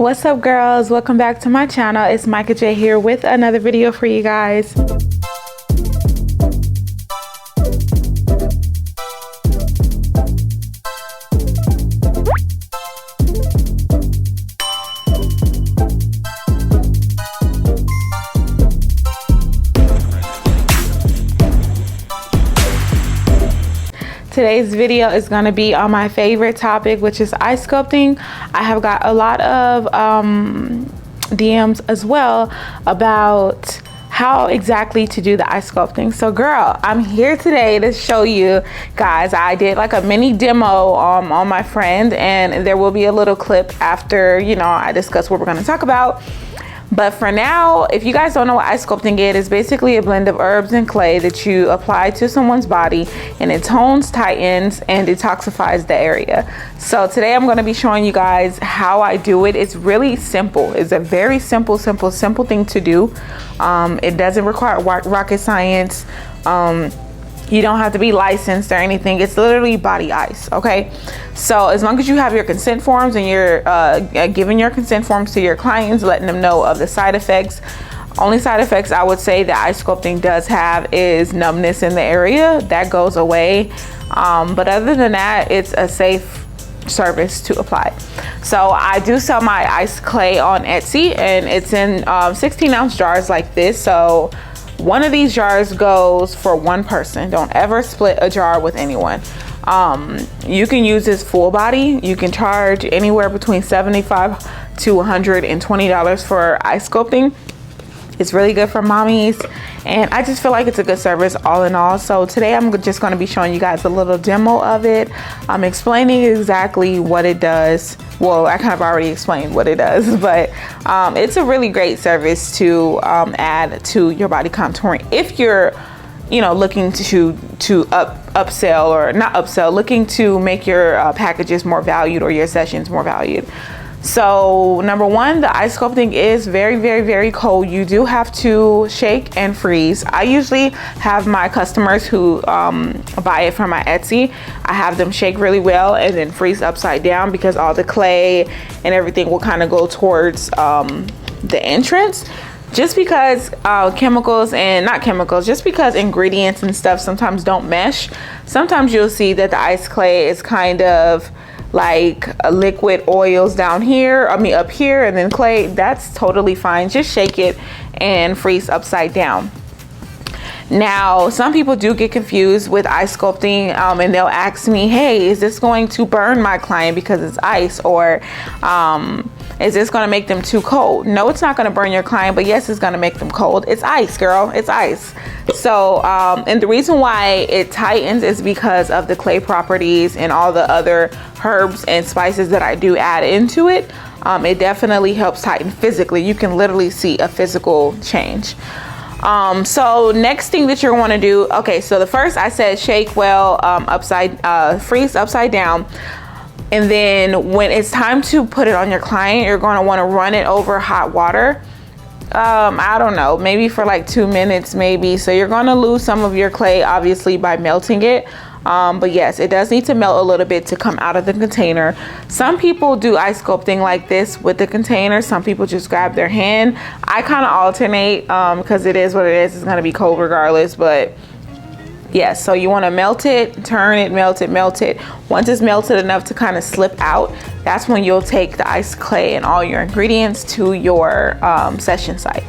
What's up, girls? Welcome back to my channel. It's Micah J here with another video for you guys. Today's video is going to be on my favorite topic, which is ice sculpting. I have got a lot of DMs as well about how exactly to do the ice sculpting. So girl, I'm here today to show you guys. I did like a mini demo on my friend, and there will be a little clip after, you know, I discuss what we're going to talk about. But for now, if you guys don't know what ice sculpting is, it's basically a blend of herbs and clay that you apply to someone's body, and it tones, tightens, and detoxifies the area. So today I'm going to be showing you guys how I do it. It's really simple. It's a very simple thing to do. It doesn't require rocket science. You don't have to be licensed or anything. It's literally body ice, okay? So as long as you have your consent forms and you're giving your consent forms to your clients, letting them know of the side effects. Only side effects I would say that ice sculpting does have is numbness in the area. That goes away. But other than that, it's a safe service to apply. So I do sell my ice clay on Etsy, and it's in 16-ounce jars like this. So one of these jars goes for one person. Don't ever split a jar with anyone. You can use this full body. You can charge anywhere between $75 to $120 for ice sculpting. It's really good for mommies, and I just feel like it's a good service all in all. So today I'm just going to be showing you guys a little demo of it. I'm explaining exactly what it does. Well, I kind of already explained what it does, but it's a really great service to add to your body contouring if you're, you know, looking to upsell, or not upsell, looking to make your packages more valued or your sessions more valued. So number one, the ice sculpting is very cold. You do have to shake and freeze. I usually have my customers who buy it from my Etsy, I have them shake really well and then freeze upside down, because all the clay and everything will kind of go towards the entrance. Just because just because ingredients and stuff sometimes don't mesh, sometimes you'll see that the ice clay is kind of like liquid oils down here, up here, and then clay. That's totally fine. Just shake it and freeze upside down. Now, some people do get confused with ice sculpting, and they'll ask me, hey, is this going to burn my client because it's ice, or is this going to make them too cold? No, it's not going to burn your client, but yes, it's going to make them cold. It's ice, girl. It's ice. So, and the reason why it tightens is because of the clay properties and all the other herbs and spices that I do add into it. It definitely helps tighten physically. You can literally see a physical change. So next thing that you're want to do, okay, so the first I said shake well, freeze upside down. And then when it's time to put it on your client, you're going to want to run it over hot water. I don't know, maybe for like 2 minutes maybe. So you're going to lose some of your clay obviously by melting it. But yes, it does need to melt a little bit to come out of the container. Some people do ice sculpting like this with the container. Some people just grab their hand. I kind of alternate because it is what it is. It's going to be cold regardless, but yes, so you want to melt it, turn it, melt it. Once it's melted enough to kind of slip out, that's when you'll take the ice clay and all your ingredients to your session site.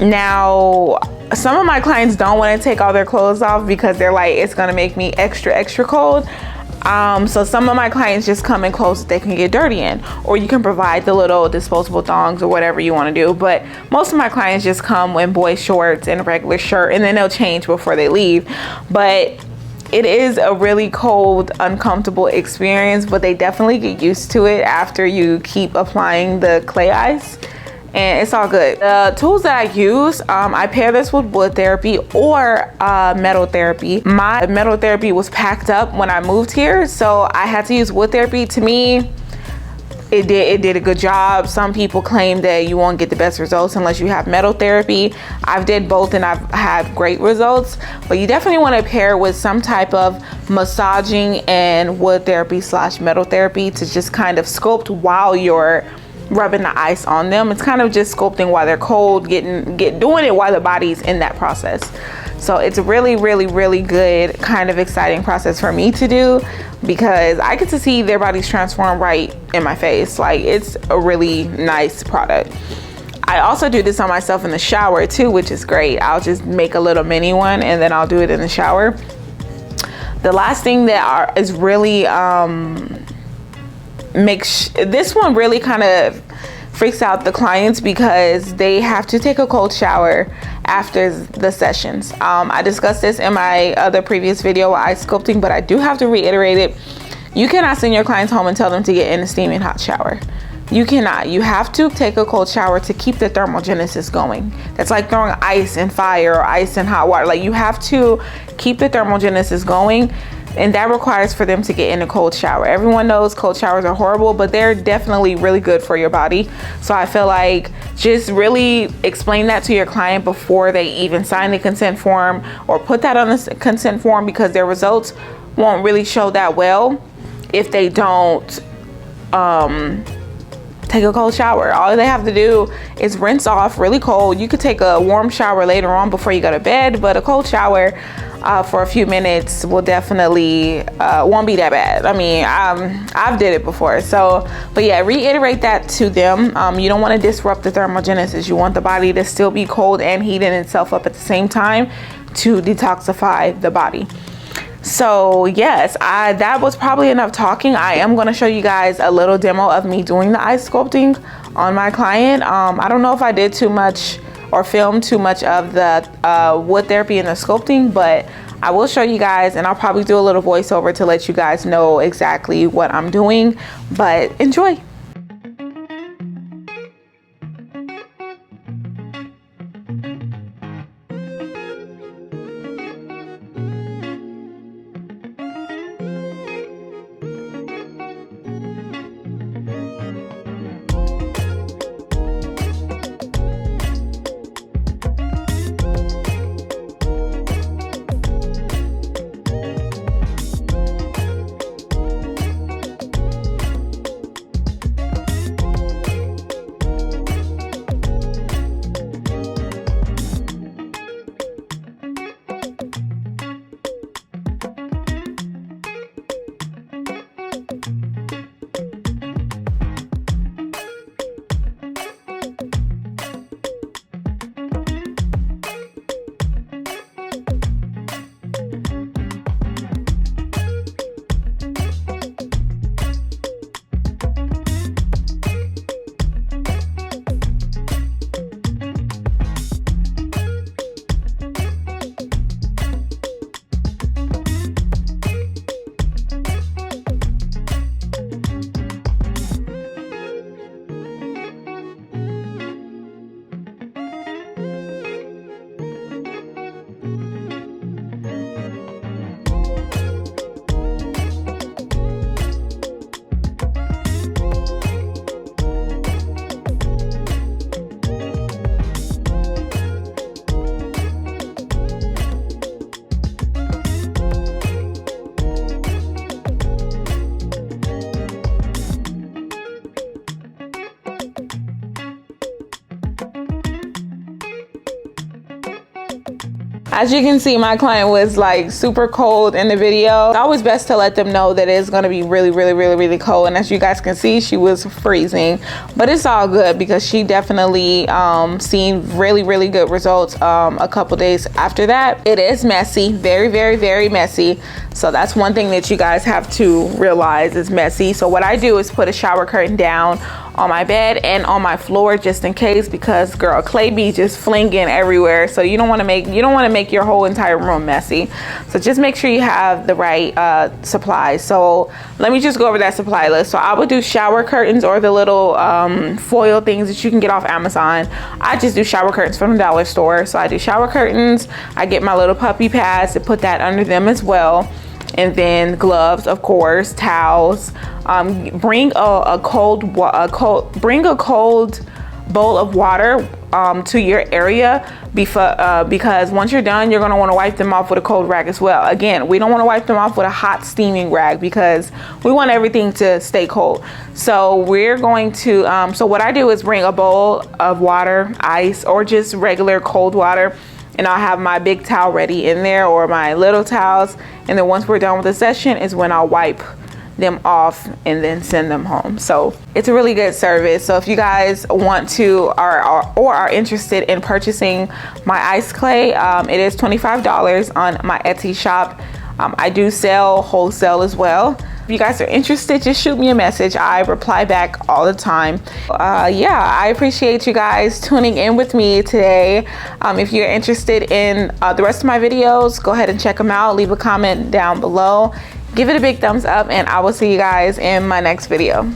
Now, some of my clients don't want to take all their clothes off because they're like, it's going to make me extra cold. So some of my clients just come in clothes that they can get dirty in, or you can provide the little disposable thongs or whatever you want to do. But most of my clients just come in boy shorts and a regular shirt, and then they'll change before they leave. But it is a really cold, uncomfortable experience, but they definitely get used to it after you keep applying the clay ice. And it's all good. The tools that I use, I pair this with wood therapy or metal therapy. My metal therapy was packed up when I moved here, so I had to use wood therapy. To me, it did a good job. Some people claim that you won't get the best results unless you have metal therapy. I've did both and I've had great results, but you definitely want to pair with some type of massaging and wood therapy / metal therapy to just kind of sculpt while you're rubbing the ice on them. It's kind of just sculpting while they're cold, doing it while the body's in that process. So it's a really, really, really good kind of exciting process for me to do, because I get to see their bodies transform right in my face. Like, it's a really nice product. I also do this on myself in the shower too, which is great. I'll just make a little mini one and then I'll do it in the shower. The last thing that is really this one really kind of freaks out the clients, because they have to take a cold shower after the sessions. I discussed this in my other previous video with ice sculpting, but I do have to reiterate it. You cannot send your clients home and tell them to get in a steaming hot shower. You cannot. You have to take a cold shower to keep the thermogenesis going. That's like throwing ice in fire or ice in hot water. Like, you have to keep the thermogenesis going, and that requires for them to get in a cold shower. Everyone knows cold showers are horrible, but they're definitely really good for your body. So I feel like just really explain that to your client before they even sign the consent form or put that on the consent form, because their results won't really show that well if they don't take a cold shower. All they have to do is rinse off really cold. You could take a warm shower later on before you go to bed, but a cold shower for a few minutes will definitely won't be that bad. I mean, I've did it before. So, but yeah, reiterate that to them. You don't want to disrupt the thermogenesis. You want the body to still be cold and heating itself up at the same time to detoxify the body. So yes, that was probably enough talking. I am going to show you guys a little demo of me doing the ice sculpting on my client. I don't know if I did too much or filmed too much of the wood therapy and the sculpting, but I will show you guys, and I'll probably do a little voiceover to let you guys know exactly what I'm doing. But enjoy. As you can see, my client was like super cold in the video. It's always best to let them know that it's gonna be really, really, really, really cold. And as you guys can see, she was freezing, but it's all good because she definitely seen really, really good results a couple days after that. It is messy, very, very, very messy. So that's one thing that you guys have to realize is messy. So what I do is put a shower curtain down on my bed and on my floor just in case, because girl, clay be just flinging everywhere. So you don't want to make your whole entire room messy. So just make sure you have the right supplies. So let me just go over that supply list. So I would do shower curtains or the little foil things that you can get off Amazon. I just do shower curtains from the dollar store. So I do shower curtains. I get my little puppy pads to put that under them as well. and then gloves, of course, towels. Bring a cold bowl of water to your area because once you're done, you're going to want to wipe them off with a cold rag as well. Again, we don't want to wipe them off with a hot steaming rag because we want everything to stay cold. So we're going to so what I do is bring a bowl of water, ice, or just regular cold water, and I'll have my big towel ready in there or my little towels, and then once we're done with the session is when I'll wipe them off and then send them home. So it's a really good service. So if you guys want to or are interested in purchasing my ice clay, it is $25 on my Etsy shop. I do sell wholesale as well. If you guys are interested, just shoot me a message. I reply back all the time. Yeah, I appreciate you guys tuning in with me today. If you're interested in the rest of my videos, go ahead and check them out. Leave a comment down below. Give it a big thumbs up, and I will see you guys in my next video.